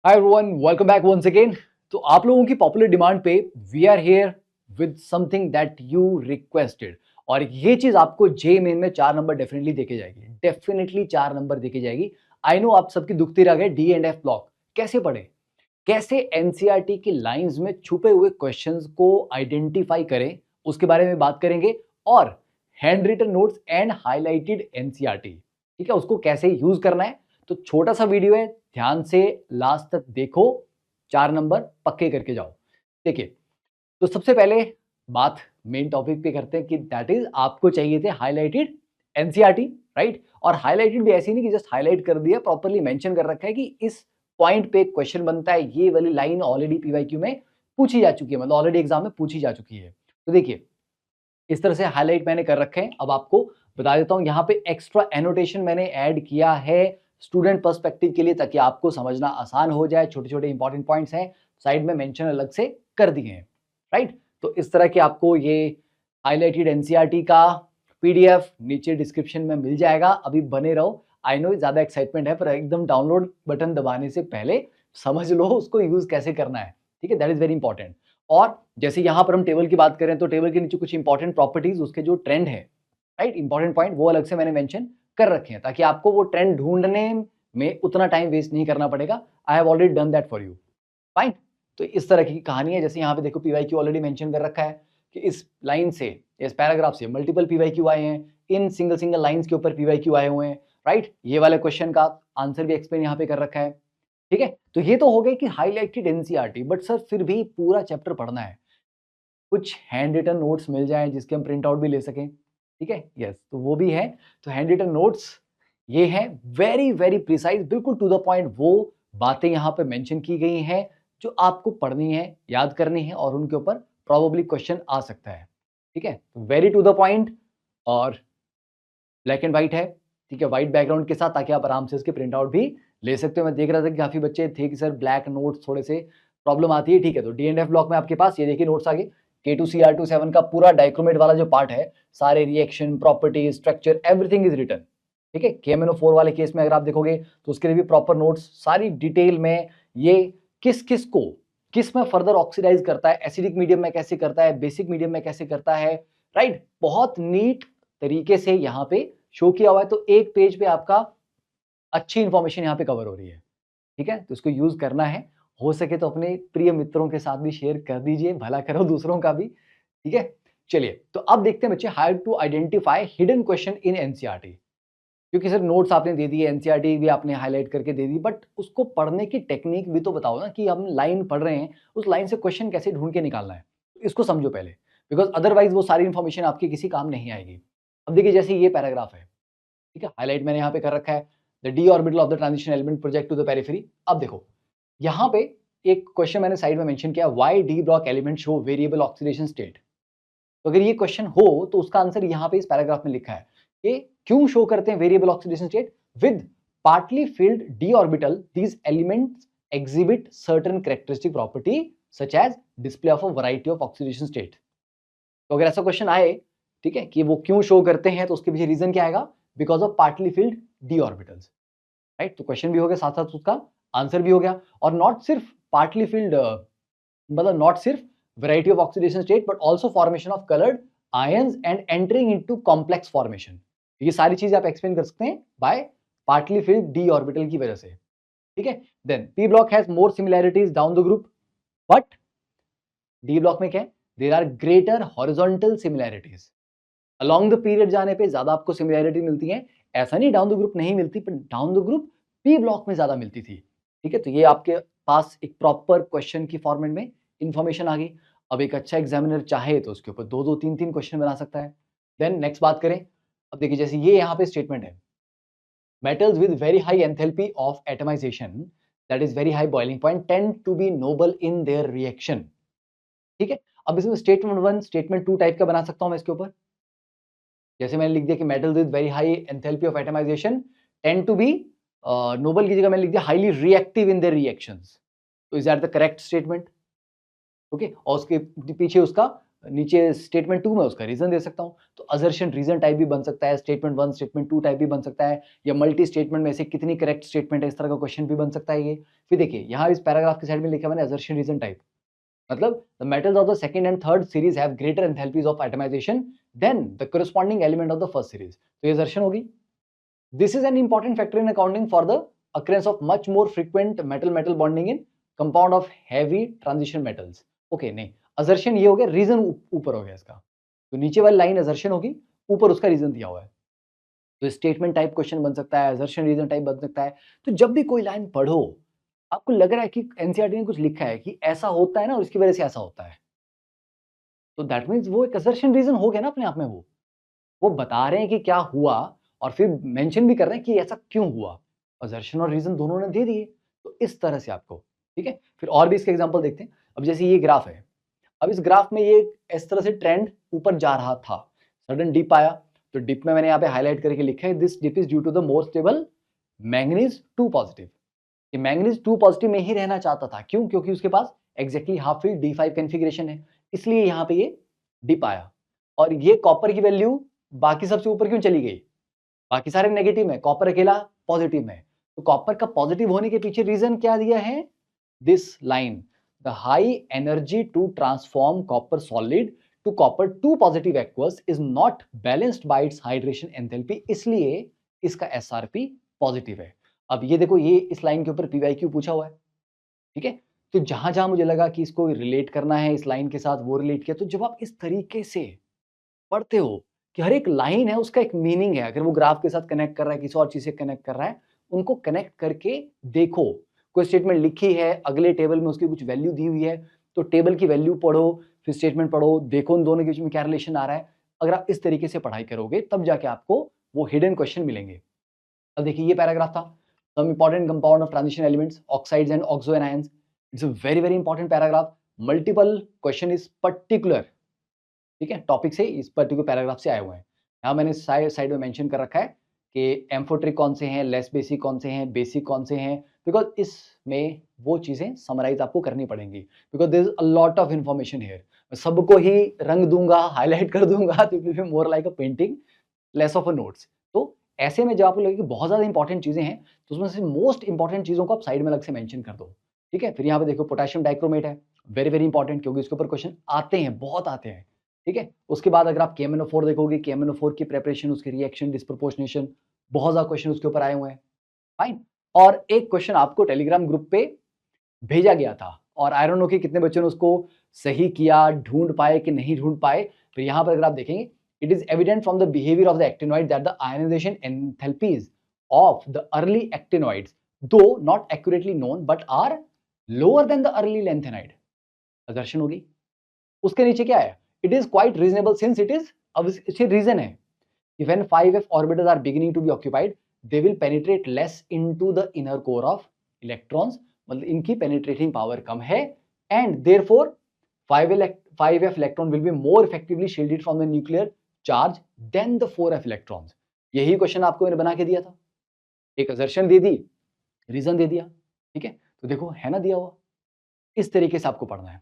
हाय everyone, welcome back once again. तो आप लोगों की पॉपुलर डिमांड पे we are here with something that you requested. और ये चीज आपको जे मेन में 4 नंबर डेफिनेटली देके जाएगी, डेफिनेटली 4 नंबर देके जाएगी। आई नो आप सबकी दुखती रह गए डी एंड एफ ब्लॉक कैसे पढ़े, कैसे एनसीईआरटी की लाइंस में छुपे हुए क्वेश्चंस को आइडेंटिफाई करें, उसके बारे में बात करेंगे। और handwritten notes and highlighted NCERT, ठीक है, उसको कैसे यूज करना है। तो छोटा सा वीडियो है, ध्यान से लास्ट तक देखो, 4 नंबर पक्के करके जाओ। देखिए, तो सबसे पहले बात मेन टॉपिक पे करते हैं कि दैट इज आपको चाहिए थे हाईलाइटेड एनसीईआरटी, राइट। और हाईलाइटेड भी ऐसी नहीं कि जस्ट हाईलाइट कर दिया, प्रॉपर्ली मेंशन कर रखा है कि इस पॉइंट पे क्वेश्चन बनता है, ये वाली लाइन ऑलरेडी पीवाईक्यू में पूछी जा चुकी है, मतलब ऑलरेडी एग्जाम में पूछी जा चुकी है। तो देखिए, इस तरह से हाईलाइट मैंने कर रखे हैं। अब आपको बता देता हूं, यहाँ पे एक्स्ट्रा एनोटेशन मैंने ऐड किया है स्टूडेंट पर्सपेक्टिव के लिए, ताकि आपको समझना आसान हो जाए। छोटे छोटे इंपॉर्टेंट पॉइंट्स हैं, साइड में मेंशन अलग से कर दिए हैं, राइट। तो इस तरह के आपको ये हाईलाइटेड एनसीईआरटी का पीडीएफ नीचे डिस्क्रिप्शन में मिल जाएगा। अभी बने रहो। आई नो ज्यादा एक्साइटमेंट है, पर एकदम डाउनलोड बटन दबाने से पहले समझ लो उसको यूज कैसे करना है, ठीक है। That is very important. और जैसे यहां पर हम टेबल की बात करें तो टेबल के नीचे कुछ इंपॉर्टेंट प्रॉपर्टीज, उसके जो ट्रेंड है, राइट, इंपॉर्टेंट पॉइंट वो अलग से मैंने मेंशन कर रखे हैं, ताकि आपको वो ट्रेंड ढूंढने में उतना टाइम वेस्ट नहीं करना पड़ेगा। I have already done that for you, fine. तो इस तरह की कहानी है। जैसे यहाँ पे देखो, पीवाईक्यू ऑलरेडी मेंशन कर रखा है कि इस लाइन से, इस पैराग्राफ से मल्टीपल पीवाईक्यू आए हैं, इन सिंगल सिंगल लाइंस के ऊपर पीवाईक्यू आए हुए हैं, राइट। ये वाले क्वेश्चन का आंसर भी एक्सप्लेन यहाँ पे कर रखा है, ठीक है। तो ये तो हो गई कि हाईलाइटेड एनसीईआरटी, बट सर फिर भी पूरा चैप्टर पढ़ना है, कुछ हैंड रिटन नोट्स मिल जाएं जिसके हम प्रिंट आउट भी ले सकें, ठीक है। यस, तो वो भी है। तो हैंड रिटन नोट्स ये है, वेरी वेरी प्रिसाइज, बिल्कुल टू द पॉइंट। वो बातें यहाँ पे मेंशन की गई हैं जो आपको पढ़नी है, याद करनी है, और उनके ऊपर प्रोबेबली क्वेश्चन आ सकता है, ठीक है। वेरी टू द पॉइंट, और ब्लैक एंड व्हाइट है, ठीक है, व्हाइट बैकग्राउंड के साथ, ताकि आप आराम से उसके प्रिंट आउट भी ले सकते हो। मैं देख रहा था कि काफी बच्चे थे कि सर ब्लैक नोट्स थोड़े से प्रॉब्लम आती है, ठीक है। तो डी एंड एफ ब्लॉक में आपके पास ये देखिए नोट्स आगे, K2CR27 का पूरा डाइक्रोमेट वाला जो पार्ट है, सारे reaction, properties, structure, everything is written, ठीक है। KMNO4 वाले केस में अगर आप देखोगे तो उसके लिए भी प्रॉपर नोट्स, सारी डिटेल में, ये किस किस को किस में फर्दर ऑक्सीडाइज करता है, एसिडिक मीडियम में कैसे करता है, बेसिक मीडियम में कैसे करता है, राइट। बहुत नीट तरीके से यहाँ पे शो किया हुआ है। तो एक पेज पे आपका अच्छी इंफॉर्मेशन यहाँ पे कवर हो रही है, ठीक है। तो इसको यूज करना है, हो सके तो अपने प्रिय मित्रों के साथ भी शेयर कर दीजिए, भला करो दूसरों का भी, ठीक है। चलिए, तो अब देखते हैं बच्चे, how to identify hidden question in NCERT. क्योंकि सर नोट्स आपने दे दिए, एनसीईआरटी भी आपने हाईलाइट करके दे दी, बट उसको पढ़ने की टेक्निक भी तो बताओ ना, कि हम लाइन पढ़ रहे हैं, उस लाइन से क्वेश्चन कैसे ढूंढ के निकालना है, इसको समझो पहले, बिकॉज अदरवाइज वो सारी इंफॉर्मेशन आपकी किसी काम नहीं आएगी। अब देखिए, जैसे ये पैराग्राफ है, ठीक है, हाईलाइट मैंने यहाँ पे कर रखा है, the d orbital of the transition element project to the periphery. अब देखो, यहाँ पे एक क्वेश्चन मैंने साइड में मेंशन किया, why D block element show variable oxidation state. तो अगर ये क्वेश्चन हो तो उसका आंसर यहाँ पे इस पैराग्राफ में लिखा है कि क्यों शो करते हैं variable oxidation state with partly filled d orbital, these elements exhibit certain characteristic property such as display of a variety of oxidation state. तो अगर ऐसा क्वेश्चन आए, ठीक है, कि वो क्यों शो करते हैं, तो उसके पीछे रीजन क्या आएगा, because of partly filled D orbitals, right. तो क्वेश्चन भी हो गया, साथ साथ उसका आंसर भी हो गया। और नॉट सिर्फ पार्टली फिल्ड, मतलब नॉट सिर्फ variety of oxidation state, but also formation of coloured ions and entering into complex formation. ये सारी चीजें आप एक्सप्लेन कर सकते हैं by partly filled d orbital की वजह से, ठीक है। Then p block has more similarities down the group, but d block में क्या है, there are greater horizontal similarities. Along the period जाने पे ज्यादा आपको सिमिलैरिटी मिलती है, ऐसा नहीं डाउन द ग्रुप नहीं मिलती, पर down the group P block में ज्यादा मिलती थी, ठीक है। तो ये आपके पास एक प्रॉपर क्वेश्चन की फॉर्मेट में इंफॉर्मेशन आ गई। अब एक अच्छा एग्जामिनर चाहे तो उसके ऊपर दो दो तीन तीन क्वेश्चन बना सकता है। देन नेक्स्ट बात करें, अब देखिए, जैसे ये यहाँ पे स्टेटमेंट है, metals with very high enthalpy of atomisation, that is very high boiling point, tend to be noble in their reaction, ठीक है। अब इसमें स्टेटमेंट 1 स्टेटमेंट 2 टाइप का बना सकता हूं मैं इसके ऊपर। जैसे मैंने लिख दिया कि metals with very high enthalpy of atomisation tend to be, noble की जगह मैंने लिख दिया highly reactive in their reactions. तो is that the correct statement? Okay, और उसके पीछे उसका नीचे स्टेटमेंट 2 में उसका रीजन दे सकता हूँ। तो असर्शन रीजन टाइप भी बन सकता है, स्टेटमेंट 1 स्टेटमेंट 2 टाइप भी बन सकता है, या मल्टी स्टेटमेंट में से कितनी करेक्ट स्टेटमेंट है, इस तरह का क्वेश्चन भी बन सकता है ये। फिर देखिए यहाँ इस पैराग्राफ की साइड में लिखा मैंने असर्शन रीजन टाइप, मतलब the metals of the second and third series have greater enthalpies of atomisation than the corresponding element of the first series. तो ये असर्शन होगी। This is an important factor in accounting for the occurrence of much more frequent metal metal bonding in compound of heavy transition metals। Okay नहीं, assertion ये हो गया, reason ऊपर हो गया इसका, तो नीचे वाली लाइन असर्शन होगी, ऊपर उसका रीजन दिया हुआ है। तो स्टेटमेंट टाइप क्वेश्चन बन सकता है, असर्शन रीजन टाइप बन सकता है। तो जब भी कोई लाइन पढ़ो, आपको लग रहा है कि एनसीईआरटी ने कुछ लिखा है कि ऐसा होता है ना और इसकी वजह से ऐसा होता है, तो दैट मीन्स वो एक असर्शन रीजन हो गया ना अपने आप में। वो बता रहे हैं कि क्या हुआ और फिर मेंशन भी कर रहे हैं कि ऐसा क्यों हुआ, असर्शन और रीजन दोनों ने दे दिए। तो इस तरह से आपको, ठीक है। फिर और भी इसके एग्जांपल देखते हैं। अब जैसे ये ग्राफ है, अब इस ग्राफ में ये इस तरह से ट्रेंड ऊपर जा रहा था, सडन डिप आया, तो डिप में मैंने यहाँ पे हाईलाइट करके लिखा है this dip is due to the more stable manganese 2 positive. ये मैंगनीज 2 पॉजिटिव में ही रहना चाहता था, क्यों? क्योंकि उसके पास exactly half filled D5 configuration है, इसलिए यहाँ पे ये डिप आया। और ये कॉपर की वैल्यू बाकी सबसे ऊपर क्यों चली गई? बाकी सारे नेगेटिव में, कॉपर अकेला पॉजिटिव में। तो कॉपर का पॉजिटिव होने के पीछे रीजन क्या दिया है? This line, the high energy to transform copper solid to copper 2 positive aqueous is not balanced by its hydration enthalpy, इसलिए इसका एसआरपी पॉजिटिव है। अब ये देखो, ये इस लाइन के ऊपर पीवाईक्यू पूछा हुआ है, ठीक है। तो जहां जहां मुझे लगा कि इसको रिलेट करना है इस लाइन के साथ, वो रिलेट किया। तो जब आप इस तरीके से पढ़ते हो कि हर एक लाइन है उसका एक मीनिंग है, अगर वो ग्राफ के साथ कनेक्ट कर रहा है, किसी और चीज से कनेक्ट कर रहा है, उनको कनेक्ट करके देखो। कोई स्टेटमेंट लिखी है, अगले टेबल में उसकी कुछ वैल्यू दी हुई है, तो टेबल की वैल्यू पढ़ो, फिर स्टेटमेंट पढ़ो, देखो उन दोनों के बीच में क्या रिलेशन आ रहा है। अगर आप इस तरीके से पढ़ाई करोगे तब जाके आपको वो हिडन क्वेश्चन मिलेंगे। अब देखिए ये पैराग्राफ था, some important compound of transition elements oxides and oxo anions. It's a very very important paragraph, multiple question is particular, ठीक है, टॉपिक से, इस पर्टिकुलर पैराग्राफ से आए हुए हैं। यहाँ मैंने साइड में मेंशन कर रखा है कि एम्फोट्रिक कौन से हैं, लेस बेसिक कौन से हैं, बेसिक कौन से हैं, बिकॉज इसमें वो चीजें समराइज आपको करनी पड़ेंगी, because there is a lot of information here. मैं सबको ही रंग दूंगा, हाईलाइट कर दूंगा, तो it will be more like a painting, less of a notes. तो ऐसे में जब आपको लगे कि बहुत ज्यादा इंपॉर्टेंट चीजें हैं, तो उसमें से मोस्ट इंपॉर्टेंट चीजों को आप साइड में अलग से मेंशन कर दो, ठीक है। फिर यहाँ पे देखो पोटेशियम डाइक्रोमेट है, वेरी वेरी इंपॉर्टेंट, क्योंकि इसके ऊपर क्वेश्चन आते हैं, बहुत आते हैं, ठीक है। उसके बाद अगर आप KMnO4 देखोगे, KMnO4 की प्रिपरेशन, उसके रिएक्शन, डिस्प्रोपोर्शनेशन, बहुत ज्यादा क्वेश्चन उसके ऊपर आए हुए हैं, फाइन। और एक क्वेश्चन आपको टेलीग्राम ग्रुप पे भेजा गया था, और आई डोंट नो कि कितने बच्चों ने उसको सही किया, ढूंढ पाए कि नहीं ढूंढ पाए। तो यहाँ पर अगर आप देखेंगे, it is evident from the behaviour of the actinoid that the ionisation enthalpies of the early actinoids do not accurately known but are lower than the early lanthanide. दर्शन होगी। उसके नीचे क्या है? It is quite reasonable since it is, अब इसके reason है कि when 5f orbitals are beginning to be occupied they will penetrate less into the inner core of electrons, मतलब इनकी penetrating power कम है, and therefore 5f electron will be more effectively shielded from the nuclear charge than the 4f electrons। यही question आपको मैंने बना के दिया था, एक असर्शन दे दी, रीजन दे दिया, ठीक है। तो देखो है ना दिया हुआ, इस तरीके से आपको पढ़ना है,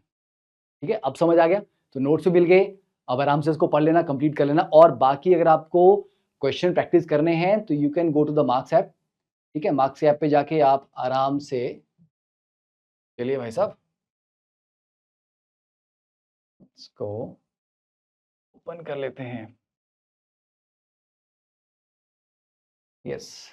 ठीक है। अब समझ आ गया? तो नोट्स भी मिल गए, अब आराम से इसको पढ़ लेना, कंप्लीट कर लेना। और बाकी अगर आपको क्वेश्चन प्रैक्टिस करने हैं तो you can go to the Marks app, ठीक है। मार्क्स ऐप पे जाके आप आराम से, चलिए भाई साहब इसको ओपन कर लेते हैं, यस,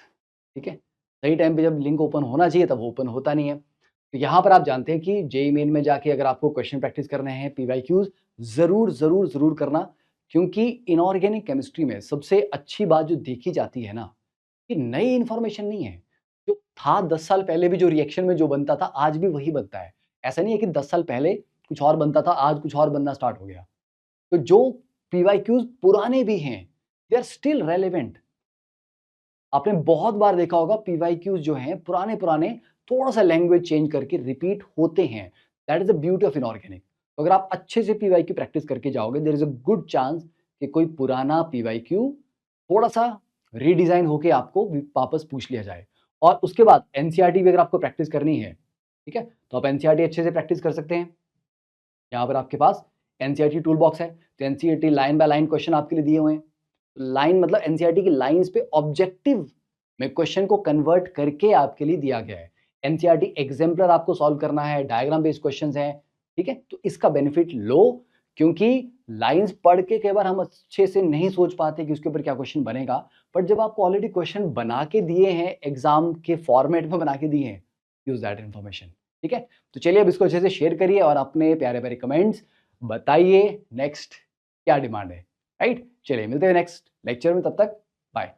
ठीक है। सही टाइम पे जब लिंक ओपन होना चाहिए तब ओपन होता नहीं है। तो यहाँ पर आप जानते हैं कि जेईई मेन में जाके अगर आपको क्वेश्चन प्रैक्टिस करने हैं, पीवाईक्यूज जरूर जरूर जरूर करना, क्योंकि इनऑर्गेनिक केमिस्ट्री में सबसे अच्छी बात जो देखी जाती है ना, कि नई इंफॉर्मेशन नहीं है। जो था 10 साल पहले भी जो रिएक्शन में जो बनता था, आज भी वही बनता है। ऐसा नहीं है कि 10 साल पहले कुछ और बनता था, आज कुछ और बनना स्टार्ट हो गया। तो जो पीवाईक्यूज पुराने भी हैं, दे आर स्टिल रेलेवेंट। आपने बहुत बार देखा होगा पीवाईक्यूज जो हैं पुराने पुराने, थोड़ा सा लैंग्वेज चेंज करके रिपीट होते हैं। That is the beauty of inorganic. तो अगर आप अच्छे से पीवाईक्यू प्रैक्टिस करके जाओगे, there is a good chance कि कोई पुराना पीवाईक्यू थोड़ा सा रीडिजाइन होके आपको वापस पूछ लिया जाए। और उसके बाद एनसीईआरटी भी अगर आपको प्रैक्टिस करनी है, ठीक है, तो आप एनसीईआरटी अच्छे से प्रैक्टिस कर सकते हैं। यहाँ पर आपके पास एनसीईआरटी टूल बॉक्स है, तो NCERT line by line question आपके लिए दिए हुए हैं। लाइन मतलब एनसीईआरटी की लाइंस पे ऑब्जेक्टिव में क्वेश्चन को कन्वर्ट करके आपके लिए दिया गया है। एनसीईआरटी एग्जाम्पलर आपको सॉल्व करना है, डायग्राम बेस्ड क्वेश्चंस हैं, ठीक है। तो इसका बेनिफिट लो, क्योंकि लाइंस पढ़ के कई बार हम अच्छे से नहीं सोच पाते कि उसके ऊपर क्या क्वेश्चन बनेगा, बट जब आपको ऑलरेडी क्वेश्चन बना के दिए हैं, एग्जाम के फॉर्मेट में बना के दिए हैं, यूज दैट इन्फॉर्मेशन, ठीक है। तो चलिए अब इसको अच्छे से शेयर करिए और अपने प्यारे प्यारे कमेंट्स बताइए नेक्स्ट क्या डिमांड है, राइट। चलिए मिलते हैं नेक्स्ट लेक्चर में, तब तक बाय।